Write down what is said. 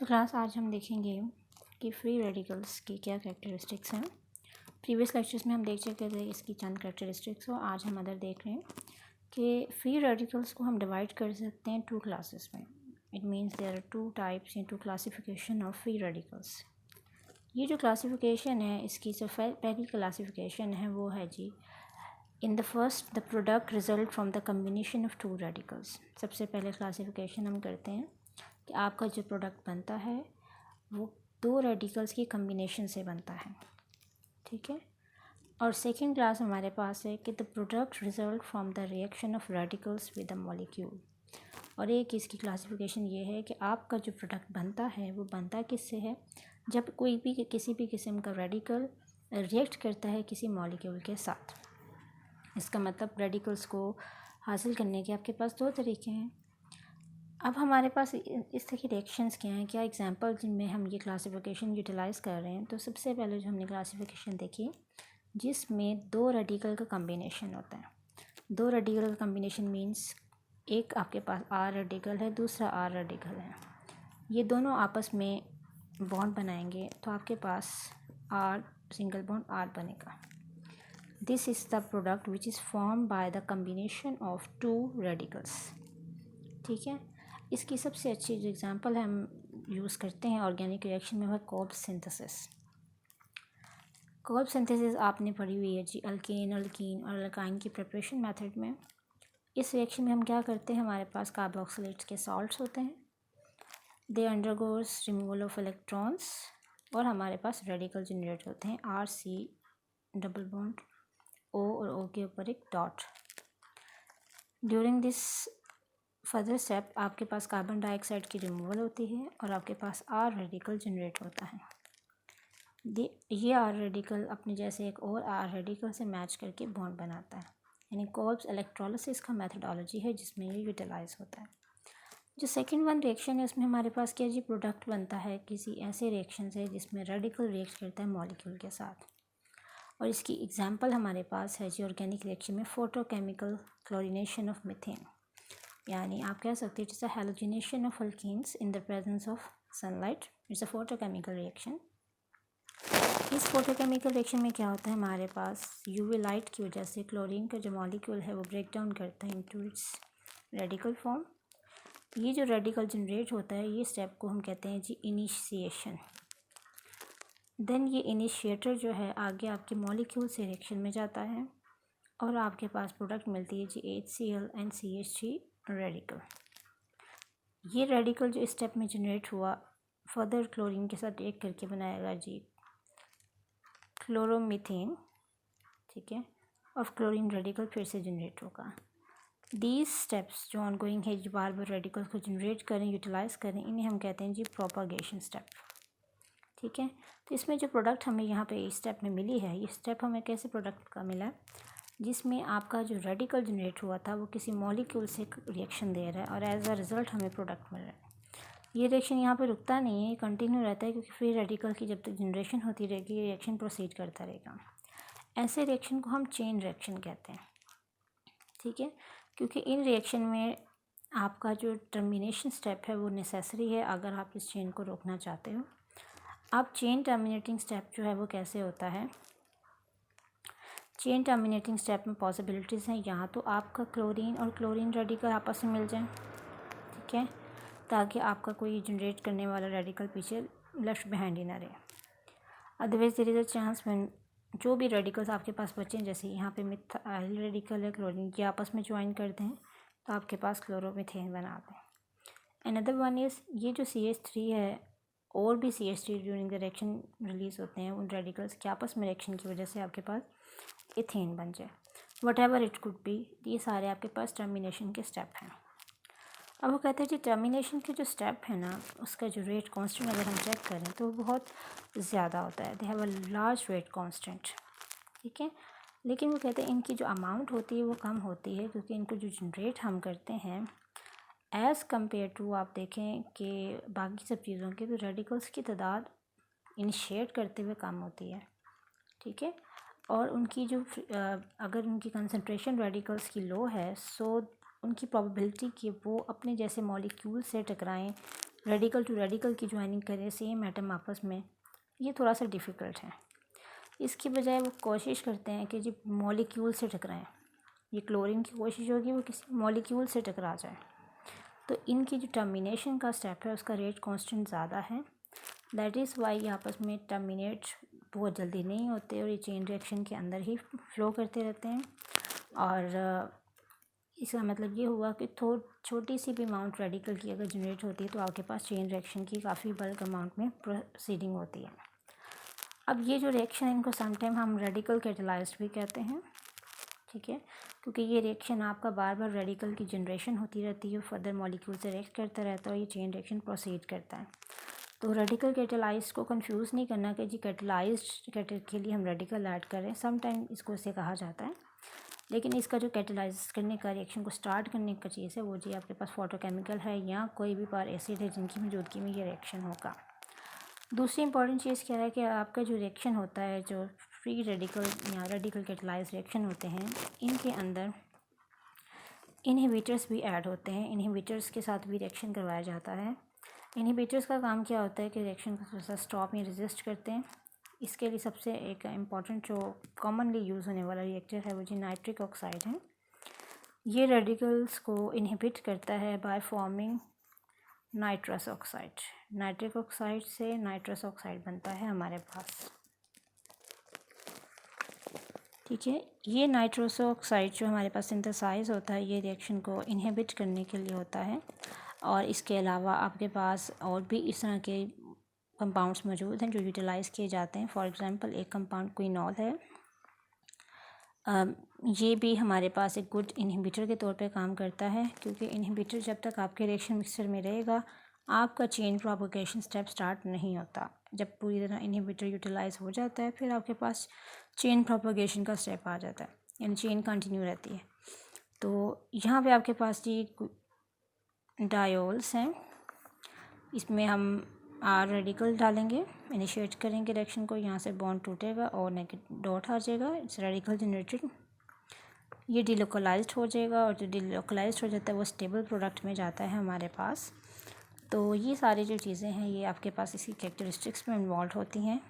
तो क्लास आज हम देखेंगे कि फ्री रेडिकल्स की क्या कैरेक्टरिस्टिक्स हैं। प्रीवियस लेक्चर्स में हम देख चुके थे इसकी चंद कैरेक्टरिस्टिक्स और आज हम अदर देख रहे हैं कि फ्री रेडिकल्स को हम डिवाइड कर सकते हैं टू क्लासेस में। It means there are two types in two classification of free radicals. ये जो क्लासिफिकेशन है इसकी जो पहली क्लासिफिकेशन है वो है जी in the first the product result from the combination of two radicals. सबसे पहले क्लासिफिकेशन हम करते हैं कि आपका जो प्रोडक्ट बनता है वो दो रेडिकल्स की कम्बिनेशन से बनता है, ठीक है। और सेकेंड क्लास हमारे पास है कि the product result from the reaction of radicals with the molecule. और एक इसकी क्लासिफिकेशन ये है कि आपका जो प्रोडक्ट बनता है वो बनता किससे है, जब कोई भी किसी भी किस्म का रेडिकल रिएक्ट करता है किसी मॉलिक्यूल के साथ। इसका मतलब रेडिकल्स को हासिल करने के आपके पास दो तरीके हैं। अब हमारे पास इस तरह की रिएक्शंस क्या हैं, क्या एग्जांपल जिनमें हम ये क्लासिफिकेशन यूटिलाइज़ कर रहे हैं। तो सबसे पहले जो हमने क्लासिफिकेशन देखी जिसमें दो रेडिकल का कम्बिनेशन होता है। दो रेडिकल का कम्बिनेशन मींस एक आपके पास आर रेडिकल है, दूसरा आर रेडिकल है। ये दोनों आपस में बॉन्ड बनाएंगे तो आपके पास आर सिंगल बॉन्ड आर बनेगा। This is the product which is form by the combination of two radicals, ठीक है। इसकी सबसे अच्छी जो एग्जांपल हम यूज़ करते हैं ऑर्गेनिक रिएक्शन में वह कोल्ब सिंथेसिस। कोल्ब सिंथेसिस आपने पढ़ी हुई है जी अल्केन अल्कीन और अल्काइन की प्रिपरेशन मेथड में। इस रिएक्शन में हम क्या करते हैं, हमारे पास कार्बोक्सिलेट्स के सॉल्ट्स होते हैं, they undergoes removal of electrons और हमारे पास रेडिकल जनरेट होते हैं R C double bond O और ओ के ऊपर एक डॉट। ड्यूरिंग दिस फर्दर स्टेप आपके पास कार्बन डाइऑक्साइड की रिमूवल होती है और आपके पास आर रेडिकल जनरेट होता है। ये आर रेडिकल अपने जैसे एक और आर रेडिकल से मैच करके बॉन्ड बनाता है, यानी कोल्ब्स इलेक्ट्रोलिसिस का मेथडोलॉजी है जिसमें ये यूटिलाइज होता है। जो सेकंड वन रिएक्शन है उसमें हमारे पास क्या जी प्रोडक्ट बनता है किसी ऐसे रिएक्शन से जिसमें रेडिकल रिएक्ट करता है मॉलिक्यूल के साथ। और इसकी एग्जाम्पल हमारे पास है जी ऑर्गेनिक रिएक्शन में फोटोकेमिकल क्लोरिनेशन ऑफ मीथेन, यानी आप कह सकते हैं it's a halogenation of alkenes in the presence of sunlight. It's a photochemical reaction. इस फोटोकेमिकल रिएक्शन में क्या होता है, हमारे पास यूवी लाइट की वजह से क्लोरीन का जो मॉलिक्यूल है वो ब्रेक डाउन करता है इनटू इट्स रेडिकल फॉर्म। ये जो रेडिकल जनरेट होता है ये स्टेप को हम कहते हैं जी इनिशिएशन। देन ये इनिशिएटर जो है आगे आपके मॉलिक्यूल से रिएक्शन में जाता है और आपके पास प्रोडक्ट मिलती है जी HCl एंड CH3 रेडिकल। ये रेडिकल जो इस स्टेप में जनरेट हुआ फर्दर क्लोरीन के साथ रिएक्ट करके बनाएगा जी क्लोरोमीथेन, ठीक है। और क्लोरीन रेडिकल फिर से जनरेट होगा। दीज स्टेप्स जो ऑनगोइंग है जो बार बार रेडिकल को जनरेट करें यूटिलाइज़ करें इन्हें हम कहते हैं जी प्रोपागेशन स्टेप, ठीक है। तो इसमें जो प्रोडक्ट हमें यहाँ पे इस स्टेप में मिली है ये स्टेप हमें कैसे प्रोडक्ट का मिला है, जिसमें आपका जो रेडिकल जनरेट हुआ था वो किसी मॉलिक्यूल से रिएक्शन दे रहा है और एज अ रिज़ल्ट हमें प्रोडक्ट मिल रहा है। ये रिएक्शन यहाँ पे रुकता नहीं है, ये कंटिन्यू रहता है क्योंकि फ्री रेडिकल की जब तक जनरेशन होती रहेगी ये रिएक्शन प्रोसीड करता रहेगा। ऐसे रिएक्शन को हम चेन रिएक्शन कहते हैं, ठीक है, क्योंकि इन रिएक्शन में आपका जो टर्मिनेशन स्टेप है वो नेसेसरी है अगर आप इस चेन को रोकना चाहते हो। अब चेन टर्मिनेटिंग स्टेप जो है वो कैसे होता है, चेन टर्मिनेटिंग स्टेप में पॉसिबिलिटीज़ हैं, यहाँ तो आपका क्लोरीन और क्लोरीन रेडिकल आपस में मिल जाएं, ठीक है, ताकि आपका कोई जनरेट करने वाला रेडिकल पीछे लेफ्ट बिहाइंड ही ना रहे। Otherwise there is a chance when जो भी रेडिकल्स आपके पास बचे जैसे यहाँ पे मिथाइल रेडिकल है क्लोरीन ये आपस में ज्वाइन करते हैं तो आपके पास क्लोरोमीथेन बनाते हैं। अनदर वन इज़ ये जो CH3 है और भी CH3 during the reaction release होते हैं उन रेडिकल्स के आपस में रिएक्शन की वजह से आपके पास इथेन बन जाए, what ever it could be. ये सारे आपके पास टर्मिनेशन के स्टेप हैं। अब वो कहते हैं जी टर्मिनेशन के जो स्टेप है ना उसका जो रेट कांस्टेंट अगर हम चेक करें तो वो बहुत ज़्यादा होता है, they have a large rate constant, ठीक है। लेकिन वो कहते हैं इनकी जो अमाउंट होती है वो कम होती है क्योंकि इनको जो जनरेट हम करते हैं एज़ कम्पेयर टू आप देखें कि बाकी सब चीज़ों के तो रेडिकल्स की तादाद इनिशिएट करते हुए कम होती है, ठीक है। और उनकी जो अगर उनकी कंसंट्रेशन रेडिकल्स की लो है सो उनकी प्रोबेबिलिटी कि वो अपने जैसे मॉलिक्यूल से टकराएं रेडिकल टू रेडिकल की ज्वाइनिंग करें सेम एटम आपस में, ये थोड़ा सा डिफ़िकल्ट है। इसकी बजाय वो कोशिश करते हैं कि जो मॉलिक्यूल से टकराएं, ये क्लोरीन की कोशिश होगी वो किसी मॉलिक्यूल से टकरा जाए। तो इनकी जो टर्मिनेशन का स्टेप है उसका रेट कांस्टेंट ज़्यादा है, दैट इज़ वाई ये आपस में टर्मिनेट बहुत जल्दी नहीं होते और ये चेन रिएक्शन के अंदर ही फ्लो करते रहते हैं। और इसका मतलब ये हुआ कि छोटी सी भी अमाउंट रेडिकल की अगर जनरेट होती है तो आपके पास चेन रिएक्शन की काफ़ी बल्क अमाउंट में प्रोसीडिंग होती है। अब ये जो रिएक्शन है इनको समटाइम हम रेडिकल कैटेलाइज्ड भी कहते हैं, ठीक है, क्योंकि ये रिएक्शन आपका बार बार रेडिकल की जनरेशन होती रहती है, फर्दर मॉलिक्यूल से रिएक्ट करता रहता है और ये चेन रिएक्शन प्रोसीड करता है। तो रेडिकल कैटेलाइज्ड को कंफ्यूज नहीं करना कि जी कैटेलाइज्ड के लिए हम रेडिकल ऐड करें, समटाइम इसको इससे कहा जाता है, लेकिन इसका जो कैटेलाइज करने का रिएक्शन को स्टार्ट करने का चीज़ है वो जी आपके पास फोटोकेमिकल है या कोई भी पार एसिड है जिनकी मौजूदगी में ये रिएक्शन होगा। दूसरी इंपॉर्टेंट चीज़ क्या है कि आपका जो रिएक्शन होता है, जो फ्री रेडिकल या रेडिकल कैटेलाइज रिएक्शन होते हैं, इनके अंदर इनहिबिटर्स भी ऐड होते हैं। इनहिबिटर्स के साथ भी रिएक्शन करवाया जाता है। इनहिबिटर्स का काम क्या होता है कि रिएक्शन को थोड़ा सा स्टॉप या रेजिस्ट करते हैं। इसके लिए सबसे एक इम्पॉर्टेंट जो कॉमनली यूज़ होने वाला रिएक्टर है वो जी नाइट्रिक ऑक्साइड है। ये रेडिकल्स को इनहिबिट करता है by forming nitrous oxide. Nitric oxide से नाइट्रस ऑक्साइड बनता है हमारे पास, ठीक है। ये नाइट्रस ऑक्साइड जो हमारे पास सिंथेसाइज होता है ये रिएक्शन को इनहिबिट करने के लिए होता है। और इसके अलावा आपके पास और भी इस तरह के कंपाउंड्स मौजूद हैं जो यूटिलाइज़ किए जाते हैं। फॉर एग्जांपल एक कंपाउंड क्विनॉल है, ये भी हमारे पास एक गुड इनहिबिटर के तौर पे काम करता है, क्योंकि इनहिबिटर जब तक आपके रिएक्शन मिक्सचर में रहेगा आपका चेन प्रोपगेशन स्टेप स्टार्ट नहीं होता। जब पूरी तरह इनहिबिटर यूटिलाइज़ हो जाता है फिर आपके पास चेन प्रोपगेशन का स्टेप आ जाता है, यानी चेन कंटिन्यू रहती है। तो यहाँ पे आपके पास जी डायोल्स हैं, इसमें हम आर रेडिकल डालेंगे, इनिशिएट करेंगे रिएक्शन को, यहाँ से बॉन्ड टूटेगा और नेगेटिव डॉट आ जाएगा, इट्स रेडिकल जनरेटेड। ये डिलोकलाइज्ड हो जाएगा और जो डिलोकलाइज्ड हो जाता है वो स्टेबल प्रोडक्ट में जाता है हमारे पास। तो ये सारी जो चीज़ें हैं ये आपके पास इसी कैरेक्टरिस्टिक्स में इन्वॉल्व होती हैं।